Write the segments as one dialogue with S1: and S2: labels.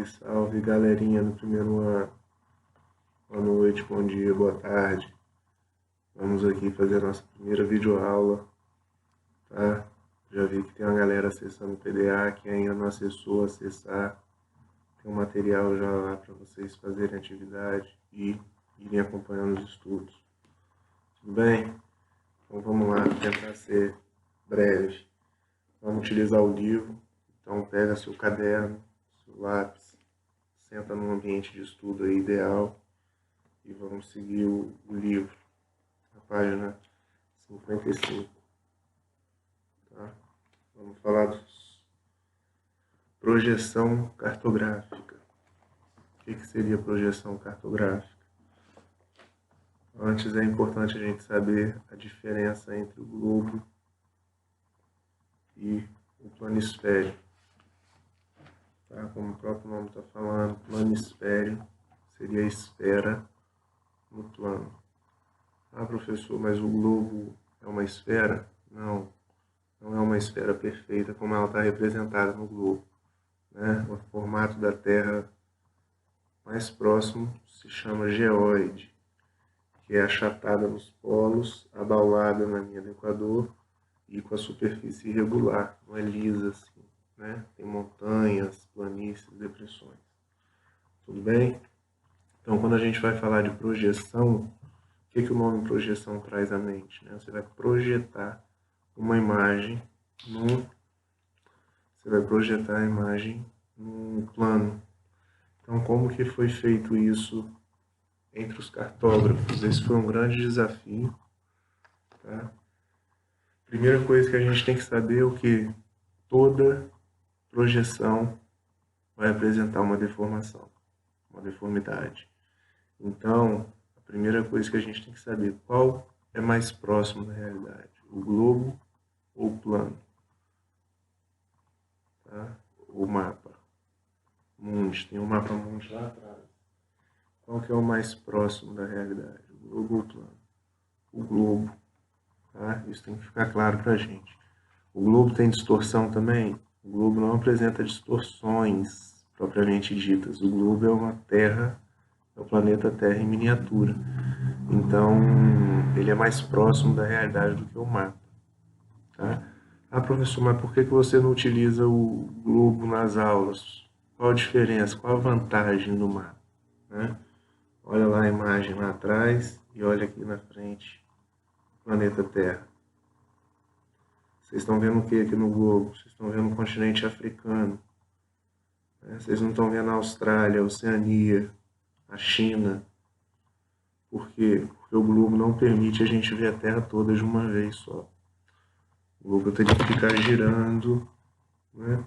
S1: salve, galerinha do primeiro ano. Boa noite, bom dia, boa tarde. Vamos aqui fazer a nossa primeira videoaula, tá? Já vi que tem uma galera acessando o PDA, que ainda não acessou, acessar. Tem um material já lá para vocês fazerem atividade e irem acompanhando os estudos. Tudo bem? Então vamos lá, tentar ser breve. Vamos utilizar o livro. Então pega seu caderno, seu lápis, senta num ambiente de estudo aí ideal e vamos seguir o livro, na página 55. Tá? Vamos falar de projeção cartográfica. O que seria projeção cartográfica? Antes é importante a gente saber a diferença entre o globo e o planisfério. Tá? Como o próprio nome está falando, planisfério seria a esfera no plano. Ah, professor, mas o globo é uma esfera? Não, não é uma esfera perfeita como ela está representada no globo. Né? O formato da Terra mais próximo se chama geóide, que é achatada nos polos, abaulada na linha do Equador e com a superfície irregular, não é lisa assim, né? Tem montanhas, planícies, depressões. Tudo bem? Então, quando a gente vai falar de projeção, o que o nome projeção traz à mente? Né? Você vai projetar uma imagem num plano. Então, como que foi feito isso entre os cartógrafos? Esse foi um grande desafio. Tá? Primeira coisa que a gente tem que saber é o que toda projeção vai apresentar uma deformação, uma deformidade. Então, a primeira coisa que a gente tem que saber, qual é mais próximo da realidade, o globo ou o plano? Tá? O mapa mundi, tem um mapa mundi lá atrás. Qual que é o mais próximo da realidade, o globo ou o plano? O globo. Tá? Isso tem que ficar claro para a gente. O globo tem distorção também? O globo não apresenta distorções propriamente ditas. O globo é uma Terra, é o planeta Terra em miniatura. Então, ele é mais próximo da realidade do que o mapa. Tá? Ah, professor, mas por que você não utiliza o globo nas aulas? Qual a diferença? Qual a vantagem do mapa? Né? Olha lá a imagem lá atrás e olha aqui na frente, planeta Terra. Vocês estão vendo o que aqui no globo? Vocês estão vendo o continente africano. Né? Vocês não estão vendo a Austrália, a Oceania, a China. Por quê? Porque o globo não permite a gente ver a Terra toda de uma vez só. O globo teria que ficar girando. Né?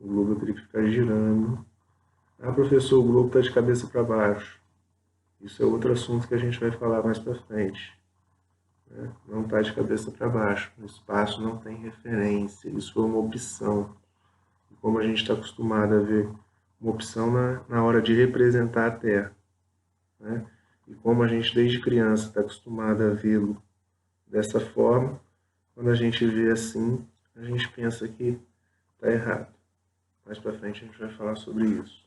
S1: O globo teria que ficar girando. Ah, professor, o globo está de cabeça para baixo. Isso é outro assunto que a gente vai falar mais para frente. Não está de cabeça para baixo, o espaço não tem referência, isso foi uma opção. E como a gente está acostumado a ver uma opção na hora de representar a Terra, né? E como a gente desde criança está acostumado a vê-lo dessa forma, quando a gente vê assim, a gente pensa que está errado. Mais para frente a gente vai falar sobre isso.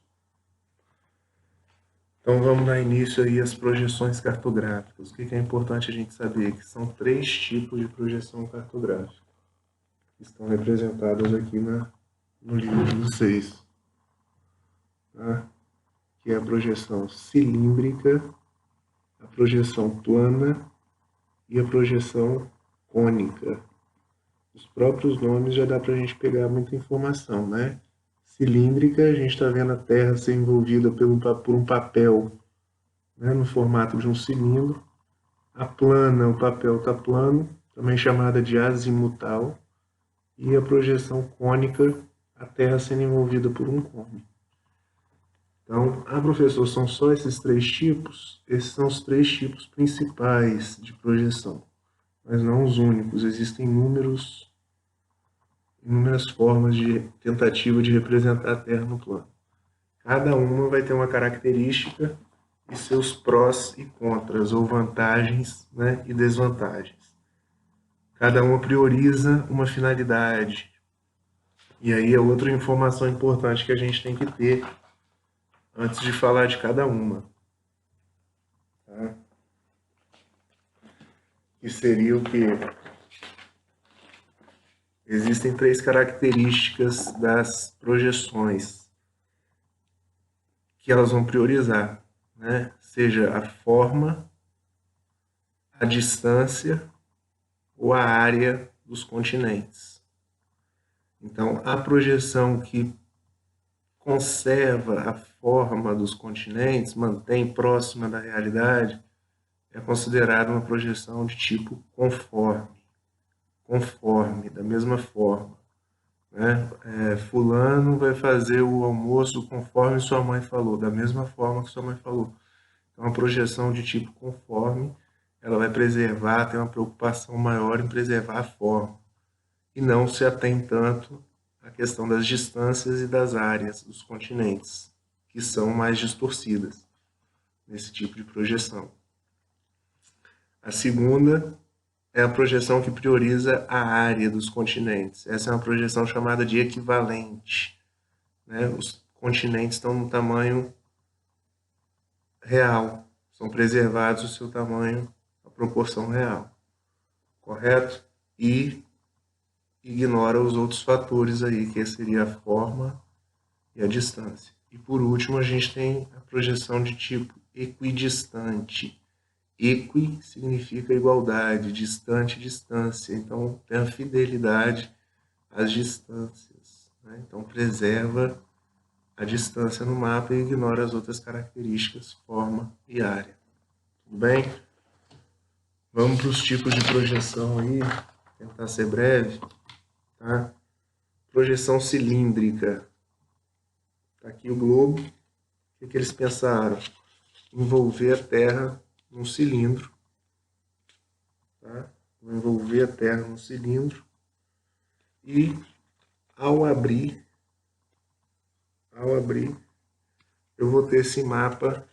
S1: Então vamos dar início aí às projeções cartográficas. O que é importante a gente saber? Que são 3 tipos de projeção cartográfica, que estão representadas aqui no livro de vocês. Tá? Que é a projeção cilíndrica, a projeção plana e a projeção cônica. Os próprios nomes já dá para a gente pegar muita informação, né? Cilíndrica, a gente está vendo a Terra ser envolvida por um papel, né, no formato de um cilindro. A plana, o papel está plano, também chamada de azimutal. E a projeção cônica, a Terra sendo envolvida por um cone. Então, professor, são só esses 3 tipos? Esses são os 3 tipos principais de projeção, mas não os únicos. Existem inúmeras formas de tentativa de representar a Terra no plano. Cada uma vai ter uma característica e seus prós e contras, ou vantagens, né, e desvantagens. Cada uma prioriza uma finalidade. E aí é outra informação importante que a gente tem que ter antes de falar de cada uma. Tá? Que seria o que? Existem 3 características das projeções que elas vão priorizar, né? Seja a forma, a distância ou a área dos continentes. Então, a projeção que conserva a forma dos continentes, mantém próxima da realidade, é considerada uma projeção de tipo conforme, da mesma forma. Né? Fulano vai fazer o almoço conforme sua mãe falou, da mesma forma que sua mãe falou. Então, a projeção de tipo conforme, ela vai preservar, tem uma preocupação maior em preservar a forma, e não se atém tanto à questão das distâncias e das áreas dos continentes, que são mais distorcidas nesse tipo de projeção. A segunda é a projeção que prioriza a área dos continentes. Essa é uma projeção chamada de equivalente. Né? Os continentes estão no tamanho real, são preservados o seu tamanho, a proporção real, correto? E ignora os outros fatores aí, que seria a forma e a distância. E por último, a gente tem a projeção de tipo equidistante. Equi significa igualdade, distante, distância. Então, tem a fidelidade às distâncias. Né? Então, preserva a distância no mapa e ignora as outras características, forma e área. Tudo bem? Vamos para os tipos de projeção aí, tentar ser breve. Tá? Projeção cilíndrica. Está aqui o globo. O que eles pensaram? Envolver a Terra num cilindro. Tá? Vou envolver a Terra num cilindro. E ao abrir, eu vou ter esse mapa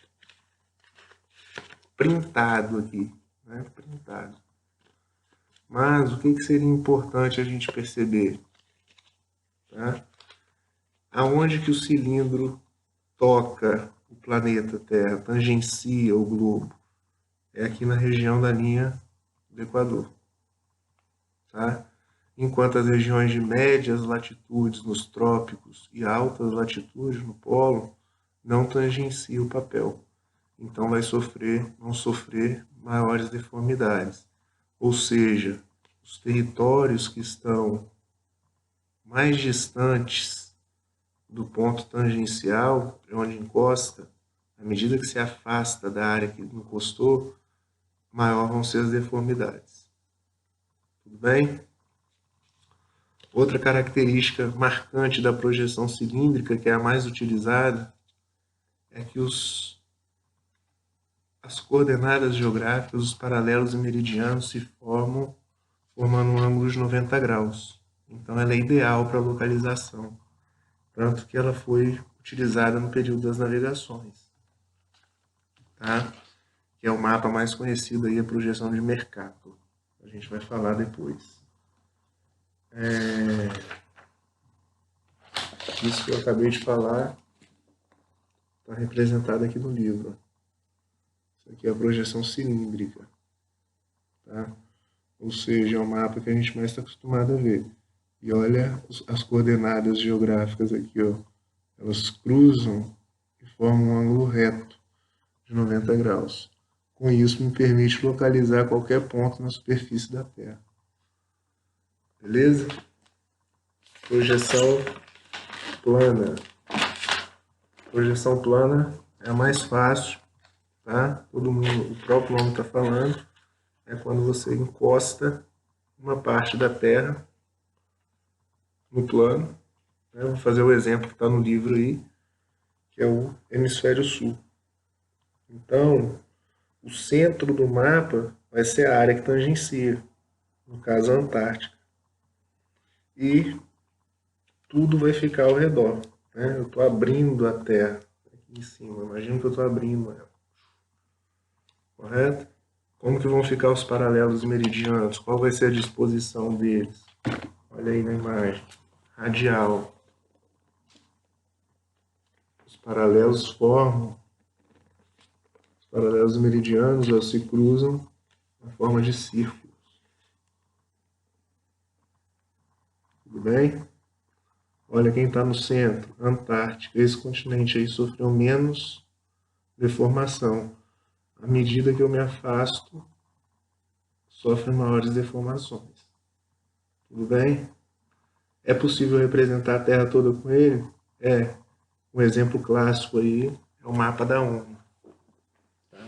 S1: printado aqui. Né? Printado. Mas o que seria importante a gente perceber? Tá? Aonde que o cilindro toca o planeta Terra, tangencia o globo? É aqui na região da linha do Equador. Tá? Enquanto as regiões de médias latitudes nos trópicos e altas latitudes no polo não tangenciam o papel. Então vai não sofrer maiores deformidades. Ou seja, os territórios que estão mais distantes do ponto tangencial, onde encosta, à medida que se afasta da área que encostou, maior vão ser as deformidades. Tudo bem? Outra característica marcante da projeção cilíndrica, que é a mais utilizada, é que as coordenadas geográficas, os paralelos e meridianos se formando um ângulo de 90 graus. Então ela é ideal para localização, tanto que ela foi utilizada no período das navegações. Tá? Que é o mapa mais conhecido aí, a projeção de Mercator. A gente vai falar depois. Isso que eu acabei de falar está representado aqui no livro. Isso aqui é a projeção cilíndrica. Tá? Ou seja, é o mapa que a gente mais está acostumado a ver. E olha as coordenadas geográficas aqui, ó. Elas cruzam e formam um ângulo reto de 90 graus. Com isso, me permite localizar qualquer ponto na superfície da Terra. Beleza? Projeção plana. Projeção plana é a mais fácil, tá? Todo mundo, o próprio nome está falando. É quando você encosta uma parte da Terra no plano. Né? Vou fazer o exemplo que está no livro aí, que é o hemisfério sul. Então, o centro do mapa vai ser a área que tangencia, no caso a Antártica. E tudo vai ficar ao redor. Né? Eu estou abrindo a Terra aqui em cima. Imagina que eu estou abrindo ela. Correto? Como que vão ficar os paralelos e meridianos? Qual vai ser a disposição deles? Olha aí na imagem. Radial. Os paralelos formam, os paralelos meridianos, eles se cruzam na forma de círculos. Tudo bem? Olha quem está no centro, Antártica. Esse continente aí sofreu menos deformação. À medida que eu me afasto, sofre maiores deformações. Tudo bem? É possível representar a Terra toda com ele? É. Um exemplo clássico aí é o mapa da ONU. Tá?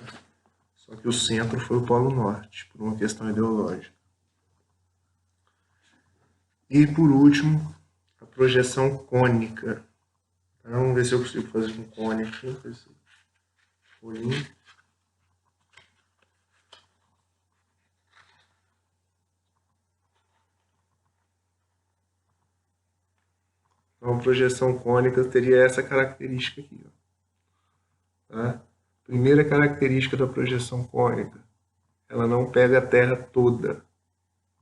S1: Só que o centro foi o Polo Norte, por uma questão ideológica. E, por último, a projeção cônica. Tá? Vamos ver se eu consigo fazer com cônica. Olhinho. Então, a projeção cônica teria essa característica aqui. Ó. Tá? Primeira característica da projeção cônica, ela não pega a Terra toda,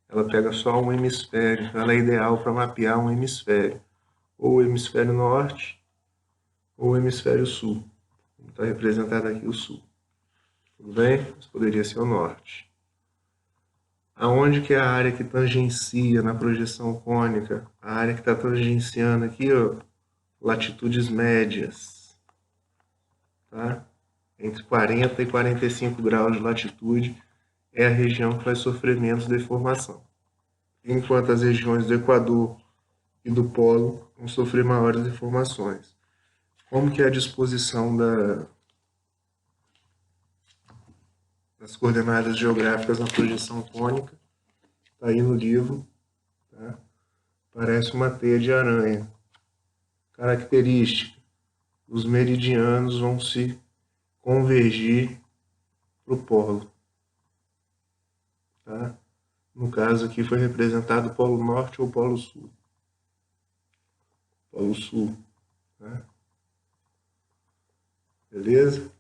S1: ela pega só um hemisfério. Ela é ideal para mapear um hemisfério, ou o hemisfério norte, ou o hemisfério sul. Está representado aqui o sul. Tudo bem? Mas poderia ser o norte. Aonde que é a área que tangencia na projeção cônica? A área que está tangenciando aqui, ó, latitudes médias. Tá? Entre 40 e 45 graus de latitude é a região que vai sofrer menos deformação. Enquanto as regiões do Equador e do Polo vão sofrer maiores deformações. Como que é a disposição das coordenadas geográficas na projeção cônica? Está aí no livro. Tá? Parece uma teia de aranha. Característica: os meridianos vão se convergir para o polo. Tá? No caso aqui foi representado o Polo Norte ou o Polo Sul. Polo Sul. Tá? Beleza?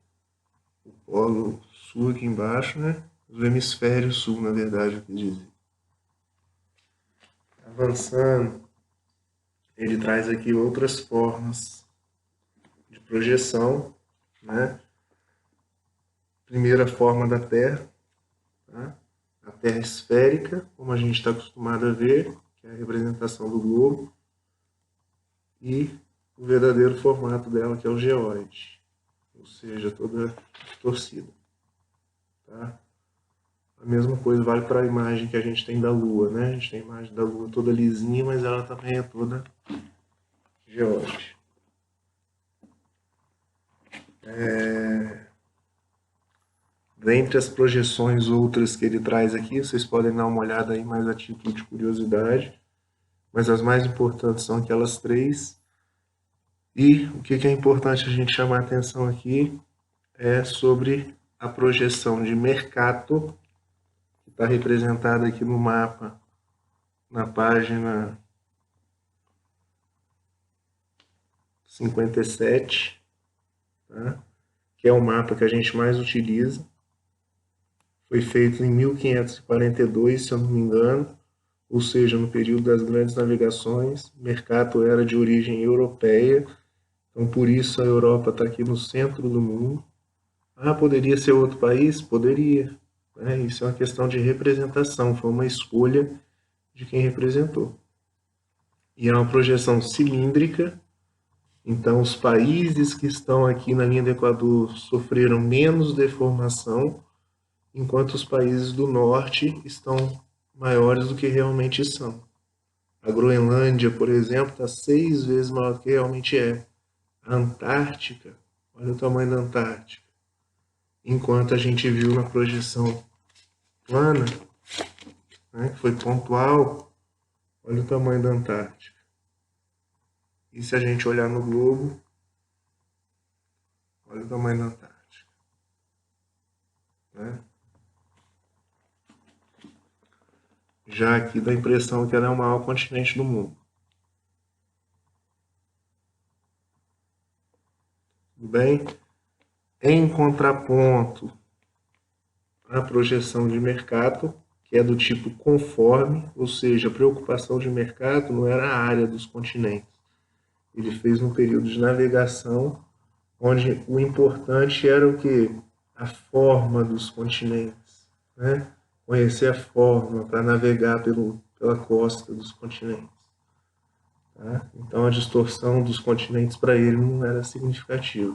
S1: O Polo Sul aqui embaixo, né? O hemisfério sul, na verdade, eu quis dizer. Avançando, ele traz aqui outras formas de projeção, né? Primeira forma da Terra, tá? A Terra esférica, como a gente está acostumado a ver, que é a representação do globo, e o verdadeiro formato dela, que é o geóide, ou seja, toda torcida. Tá? A mesma coisa vale para a imagem que a gente tem da Lua, né? A gente tem a imagem da Lua toda lisinha, mas ela também é toda geóide. Dentre as projeções outras que ele traz aqui, vocês podem dar uma olhada aí mais a título de curiosidade, mas as mais importantes são aquelas três. E o que é importante a gente chamar a atenção aqui é sobre a projeção de Mercator, que está representada aqui no mapa, na página 57, tá? Que é o mapa que a gente mais utiliza. Foi feito em 1542, se eu não me engano, ou seja, no período das grandes navegações. Mercator era de origem europeia, então por isso a Europa está aqui no centro do mundo. Ah, poderia ser outro país? Poderia. Né? Isso é uma questão de representação, foi uma escolha de quem representou. E é uma projeção cilíndrica, então os países que estão aqui na linha do Equador sofreram menos deformação, enquanto os países do norte estão maiores do que realmente são. A Groenlândia, por exemplo, está 6 vezes maior do que realmente é. A Antártica, olha o tamanho da Antártica. Enquanto a gente viu na projeção plana, né, que foi pontual, olha o tamanho da Antártica. E se a gente olhar no globo, olha o tamanho da Antártica. Né? Já aqui dá a impressão que ela é o maior continente do mundo. Tudo bem? Em contraponto à projeção de Mercator, que é do tipo conforme, ou seja, a preocupação de Mercator não era a área dos continentes. Ele fez um período de navegação onde o importante era o quê? A forma dos continentes, né? Conhecer a forma para navegar pela costa dos continentes. Tá? Então a distorção dos continentes para ele não era significativa.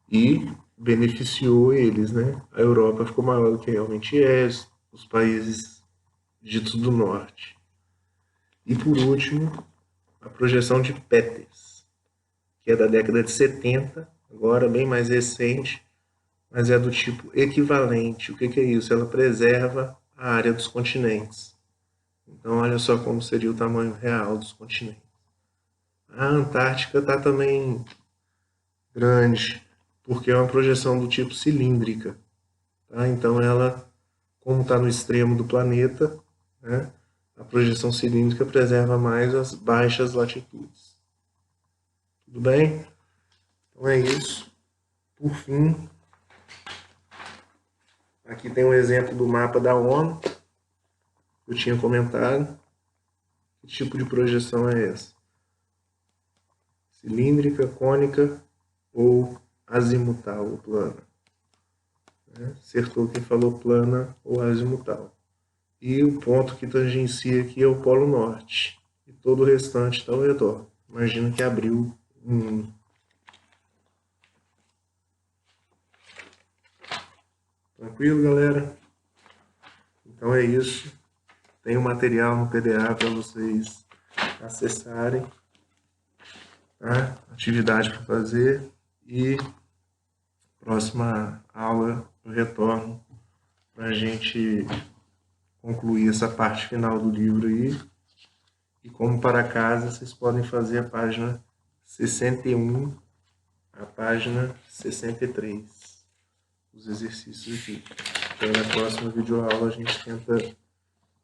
S1: E beneficiou eles, né? A Europa ficou maior do que realmente é, os países ditos do norte. E por último, a projeção de Peters, que é da década de 70, agora bem mais recente, mas é do tipo equivalente. O que é isso? Ela preserva a área dos continentes. Então, olha só como seria o tamanho real dos continentes. A Antártica está também grande, porque é uma projeção do tipo cilíndrica. Tá? Então, ela, como está no extremo do planeta, né, a projeção cilíndrica preserva mais as baixas latitudes. Tudo bem? Então é isso. Por fim, aqui tem um exemplo do mapa da ONU, que eu tinha comentado. Que tipo de projeção é essa? Cilíndrica, cônica ou azimutal ou plana? Acertou quem falou plana ou azimutal. E o ponto que tangencia aqui é o Polo Norte. E todo o restante está ao redor. Imagina que abriu o mundo. Tranquilo, galera? Então é isso. Tem um material no PDA para vocês acessarem. Tá? Atividade para fazer. E próxima aula eu retorno para a gente concluir essa parte final do livro aí. E como para casa, vocês podem fazer a página 61, a página 63, os exercícios aqui. Então, na próxima videoaula a gente tenta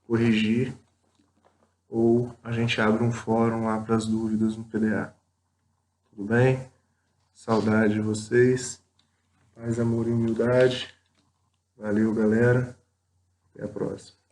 S1: corrigir ou a gente abre um fórum lá para as dúvidas no PDA. Tudo bem? Saudade de vocês. Paz, amor e humildade. Valeu, galera. Até a próxima.